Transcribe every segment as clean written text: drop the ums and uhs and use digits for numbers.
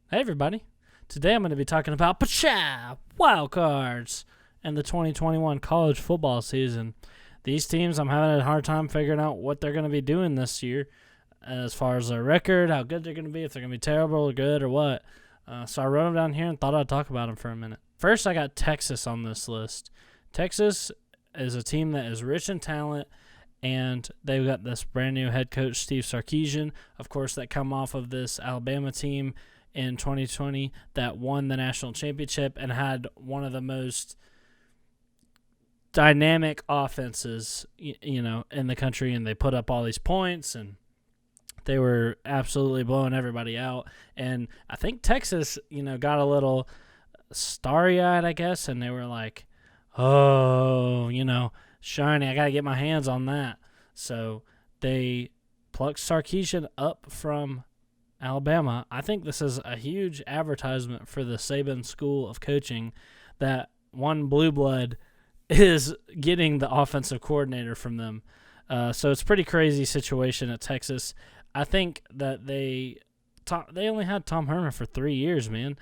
Hey everybody. Today I'm going to be talking about wild cards and the 2021 college football season. These teams, I'm having a hard time figuring out what they're going to be doing this year as far as their record, how good they're going to be, if they're going to be terrible or good or what. So I wrote them down here and thought I'd talk about them for a minute. First, I got Texas on this list. Texas is a team that is rich in talent, and they've got this brand new head coach, Steve Sarkisian, of course, that come off of this Alabama team in 2020 that won the national championship and had one of the most dynamic offenses, in the country, and they put up all these points, and they were absolutely blowing everybody out. And I think Texas, got a little starry-eyed, I guess, and they were like, oh, shiny, I got to get my hands on that. So they plucked Sarkisian up from Alabama. I think this is a huge advertisement for the Saban School of Coaching that one blue blood is getting the offensive coordinator from them. So it's a pretty crazy situation at Texas. I think that they only had Tom Herman for 3 years, man.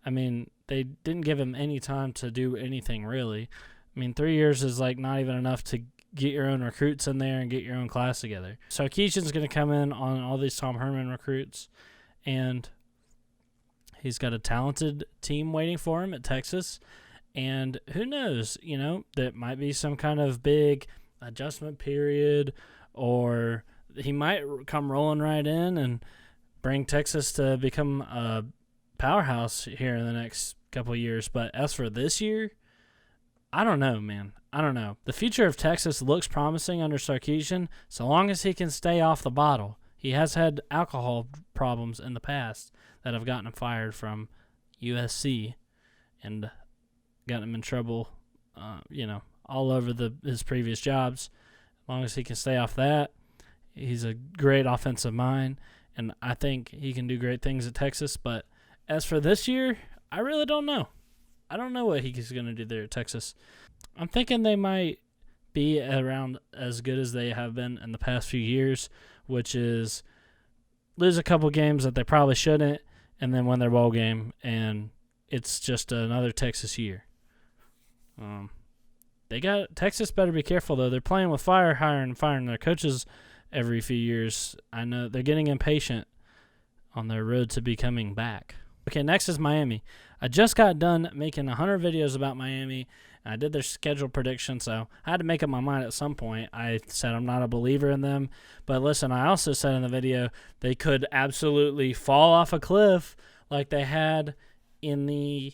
I mean, they didn't give him any time to do anything, really. I mean, 3 years is like not even enough to get your own recruits in there and get your own class together. Sarkisian's going to come in on all these Tom Herman recruits, and he's got a talented team waiting for him at Texas. And who knows, there might be some kind of big adjustment period, or he might come rolling right in and bring Texas to become a powerhouse here in the next couple of years. But as for this year, I don't know, man. I don't know. The future of Texas looks promising under Sarkisian, so long as he can stay off the bottle. He has had alcohol problems in the past that have gotten him fired from USC and gotten him in trouble, all over his previous jobs. As long as he can stay off that, he's a great offensive mind, and I think he can do great things at Texas. But as for this year, I really don't know. I don't know what he's going to do there at Texas. I'm thinking they might be around as good as they have been in the past few years, which is lose a couple games that they probably shouldn't and then win their bowl game, and it's just another Texas year. Texas better be careful, though. They're playing with fire, firing their coaches every few years. I know they're getting impatient on their road to becoming back. Okay, next is Miami. I just got done making 100 videos about Miami. I did their schedule prediction, so I had to make up my mind at some point. I said I'm not a believer in them. But listen, I also said in the video they could absolutely fall off a cliff like they had in the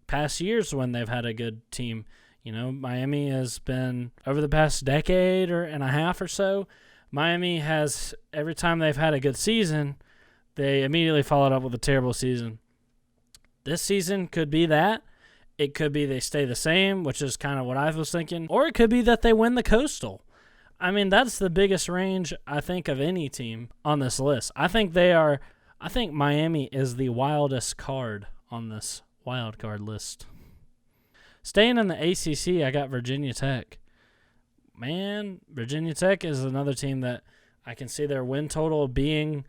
past years when they've had a good team. Miami has been, over the past decade and a half or so, Miami has, every time they've had a good season, they immediately followed up with a terrible season. This season could be that. It could be they stay the same, which is kind of what I was thinking. Or it could be that they win the Coastal. I mean, that's the biggest range, I think, of any team on this list. I think Miami is the wildest card on this wild card list. Staying in the ACC, I got Virginia Tech. Man, Virginia Tech is another team that I can see their win total being,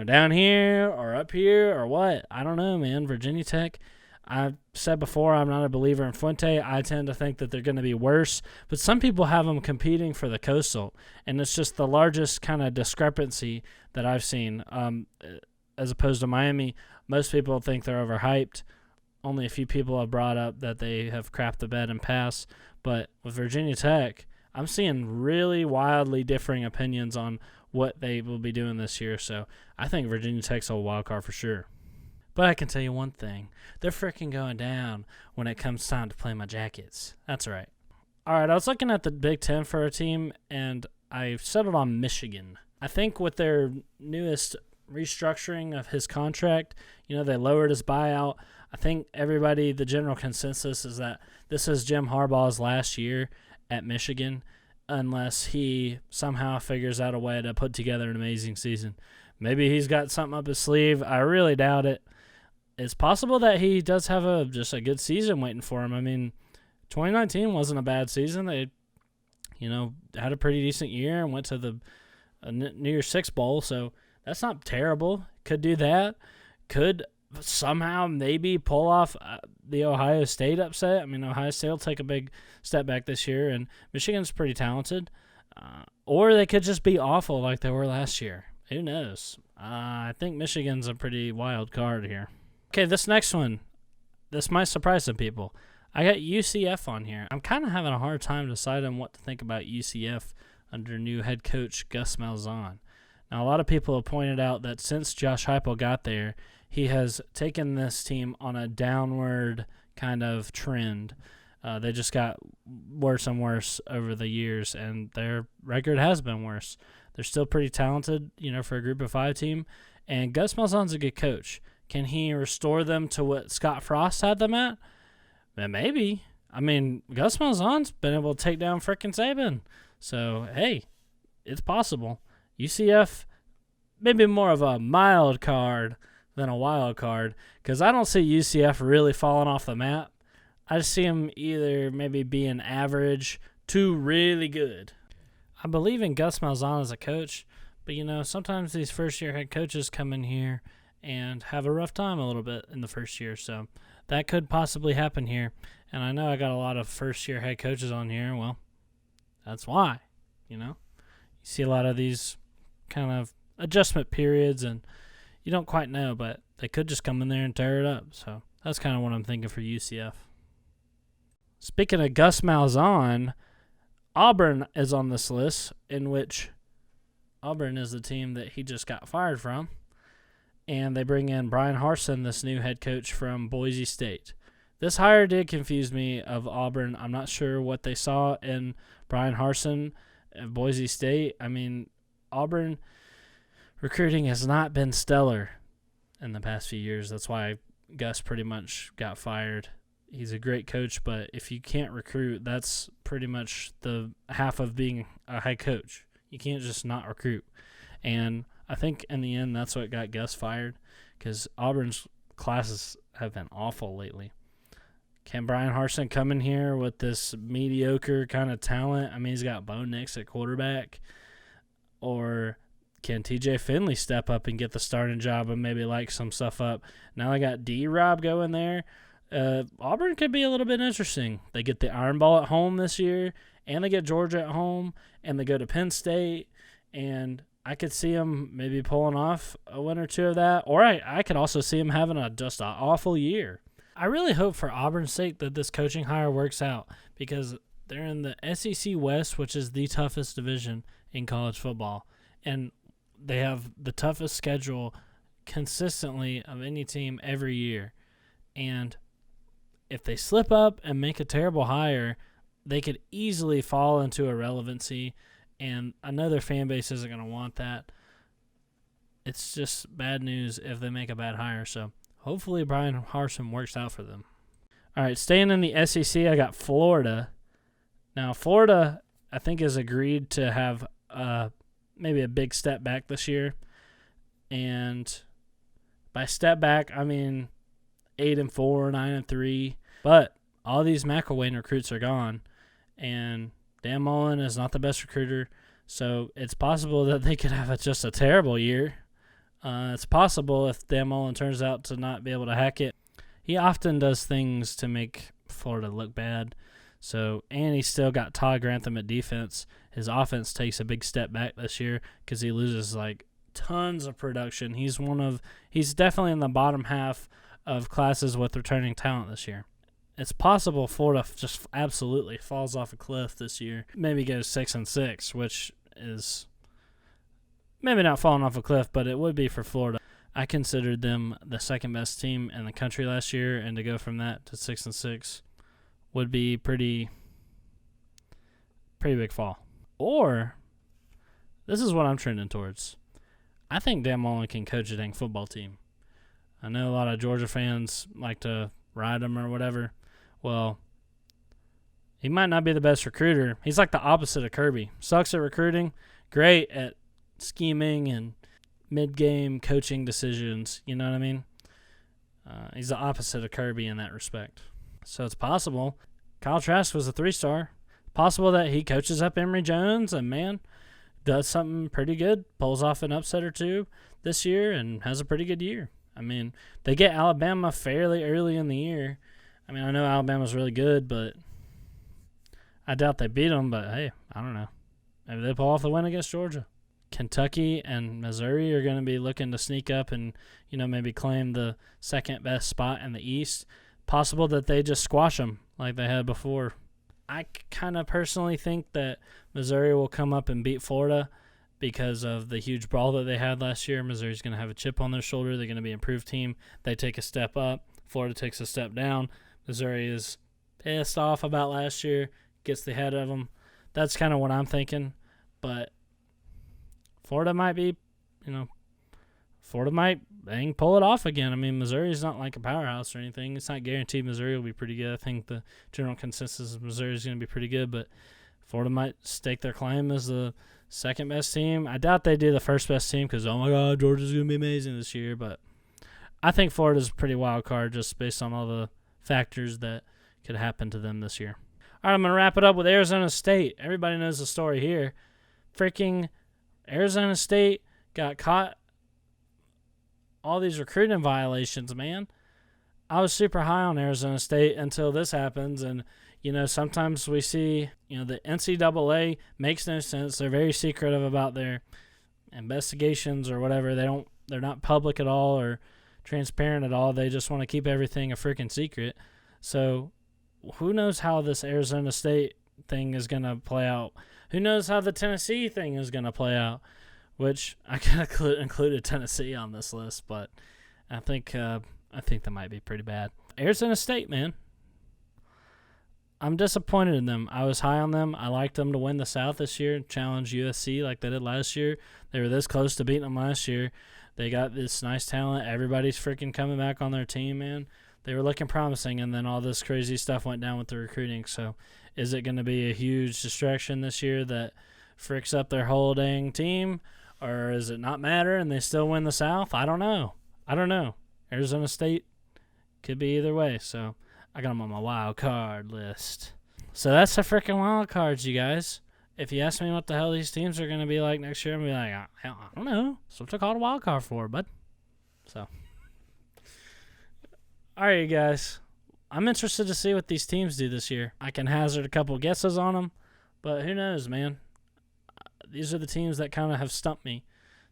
down here or up here or what. I don't know, man. Virginia Tech, I've said before, I'm not a believer in Fuente. I tend to think that they're going to be worse. But some people have them competing for the Coastal, and it's just the largest kind of discrepancy that I've seen. As opposed to Miami, most people think they're overhyped. Only a few people have brought up that they have crapped the bed and passed. But with Virginia Tech, I'm seeing really wildly differing opinions on what they will be doing this year. So I think Virginia Tech's a wild card for sure. But I can tell you one thing. They're freaking going down when it comes time to play my Jackets. That's right. All right, I was looking at the Big Ten for a team, and I settled on Michigan. I think with their newest restructuring of his contract, they lowered his buyout. I think the general consensus is that this is Jim Harbaugh's last year at Michigan unless he somehow figures out a way to put together an amazing season. Maybe he's got something up his sleeve. I really doubt it. It's possible that he does have just a good season waiting for him. I mean, 2019 wasn't a bad season. They, had a pretty decent year and went to the New Year's Six Bowl, so that's not terrible. Could do that. could somehow maybe pull off the Ohio State upset. I mean, Ohio State will take a big step back this year, and Michigan's pretty talented. Or they could just be awful like they were last year. Who knows? I think Michigan's a pretty wild card here. Okay, this next one, this might surprise some people. I got UCF on here. I'm kind of having a hard time deciding what to think about UCF under new head coach Gus Malzahn. Now, a lot of people have pointed out that since Josh Heupel got there, he has taken this team on a downward kind of trend. They just got worse and worse over the years, and their record has been worse. They're still pretty talented, for a Group of 5 team, and Gus Malzahn's a good coach. Can he restore them to what Scott Frost had them at? Maybe. I mean, Gus Malzahn's been able to take down frickin' Saban. So, hey, it's possible. UCF, maybe more of a mild card than a wild card, because I don't see UCF really falling off the map. I just see them either maybe being average to really good. I believe in Gus Malzahn as a coach, but, sometimes these first-year head coaches come in here and have a rough time a little bit in the first year, so that could possibly happen here. And I know I got a lot of first-year head coaches on here. Well, that's why, You see a lot of these kind of adjustment periods, and you don't quite know, but they could just come in there and tear it up. So that's kind of what I'm thinking for UCF. Speaking of Gus Malzahn, Auburn is on this list, in which Auburn is the team that he just got fired from. And they bring in Brian Harsin, this new head coach from Boise State. This hire did confuse me of Auburn. I'm not sure what they saw in Brian Harsin at Boise State. I mean, Auburn recruiting has not been stellar in the past few years. That's why Gus pretty much got fired. He's a great coach, but if you can't recruit, that's pretty much the half of being a head coach. You can't just not recruit. And I think in the end, that's what got Gus fired, because Auburn's classes have been awful lately. Can Brian Harsin come in here with this mediocre kind of talent? I mean, he's got Bo Nix at quarterback. Or can TJ Finley step up and get the starting job and maybe light some stuff up? Now they got D-Rob going there. Auburn could be a little bit interesting. They get the Iron Bowl at home this year, and they get Georgia at home, and they go to Penn State, and I could see them maybe pulling off a win or two of that, or I could also see them having just an awful year. I really hope for Auburn's sake that this coaching hire works out, because they're in the SEC West, which is the toughest division in college football, and they have the toughest schedule consistently of any team every year. And if they slip up and make a terrible hire, they could easily fall into irrelevancy, and I know their fan base isn't going to want that. It's just bad news if they make a bad hire, so hopefully Brian Harsin works out for them. All right, staying in the SEC, I got Florida. Now, Florida, I think, has agreed to have maybe a big step back this year, and by step back, I mean 8-4, 9-3. But all these McElwain recruits are gone, and Dan Mullen is not the best recruiter, so it's possible that they could have just a terrible year. It's possible if Dan Mullen turns out to not be able to hack it. He often does things to make Florida look bad. And he's still got Todd Grantham at defense. His offense takes a big step back this year because he loses tons of production. He's definitely in the bottom half of classes with returning talent this year. It's possible Florida just absolutely falls off a cliff this year. Maybe goes 6-6, which is maybe not falling off a cliff, but it would be for Florida. I considered them the second best team in the country last year, and to go from that to 6-6 would be pretty big fall. Or this is what I'm trending towards. I think Dan Mullen can coach a dang football team. I know a lot of Georgia fans like to ride him or whatever. Well, he might not be the best recruiter. He's like the opposite of Kirby. Sucks at recruiting, great at scheming and mid-game coaching decisions. You know what I mean? He's the opposite of Kirby in that respect. So it's possible. Kyle Trask was a 3-star. Possible that he coaches up Emory Jones and, does something pretty good, pulls off an upset or two this year, and has a pretty good year. I mean, they get Alabama fairly early in the year. I mean, I know Alabama's really good, but I doubt they beat them. But hey, I don't know. Maybe they pull off the win against Georgia. Kentucky and Missouri are going to be looking to sneak up and, maybe claim the second best spot in the East. Possible that they just squash them like they had before. I kind of personally think that Missouri will come up and beat Florida because of the huge brawl that they had last year. Missouri's going to have a chip on their shoulder. They're going to be an improved team. They take a step up. Florida takes a step down. Missouri is pissed off about last year, gets the head of them. That's kind of what I'm thinking. But Florida might be, Florida might pull it off again. I mean, Missouri's not like a powerhouse or anything. It's not guaranteed Missouri will be pretty good. I think the general consensus is Missouri is going to be pretty good, but Florida might stake their claim as the second best team. I doubt they do the first best team because, oh my God, Georgia's going to be amazing this year. But I think Florida's a pretty wild card just based on all the factors that could happen to them this year. All right, I'm going to wrap it up with Arizona State. Everybody knows the story here. Freaking Arizona State got caught all these recruiting violations, man. I was super high on Arizona State until this happens, and sometimes we see the NCAA makes no sense. They're very secretive about their investigations or whatever. They're not public at all or transparent at all. They just want to keep everything a freaking secret. So who knows how this Arizona State thing is going to play out? Who knows how the Tennessee thing is going to play out? Which I kind of included Tennessee on this list, but I think that might be pretty bad. Arizona State, man. I'm disappointed in them. I was high on them. I liked them to win the South this year, challenge USC like they did last year. They were this close to beating them last year. They got this nice talent. Everybody's freaking coming back on their team, man. They were looking promising, and then all this crazy stuff went down with the recruiting. So is it going to be a huge distraction this year that fricks up their whole dang team? Or does it not matter and they still win the South? I don't know. Arizona State could be either way. So I got them on my wild card list. So that's the freaking wild cards, you guys. If you ask me what the hell these teams are going to be like next year, I'm going to be like, I don't know. That's what they call a wild card for, bud. So, all right, you guys. I'm interested to see what these teams do this year. I can hazard a couple guesses on them, but who knows, man. These are the teams that kind of have stumped me.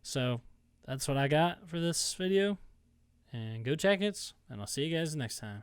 So that's what I got for this video. And go Jackets, and I'll see you guys next time.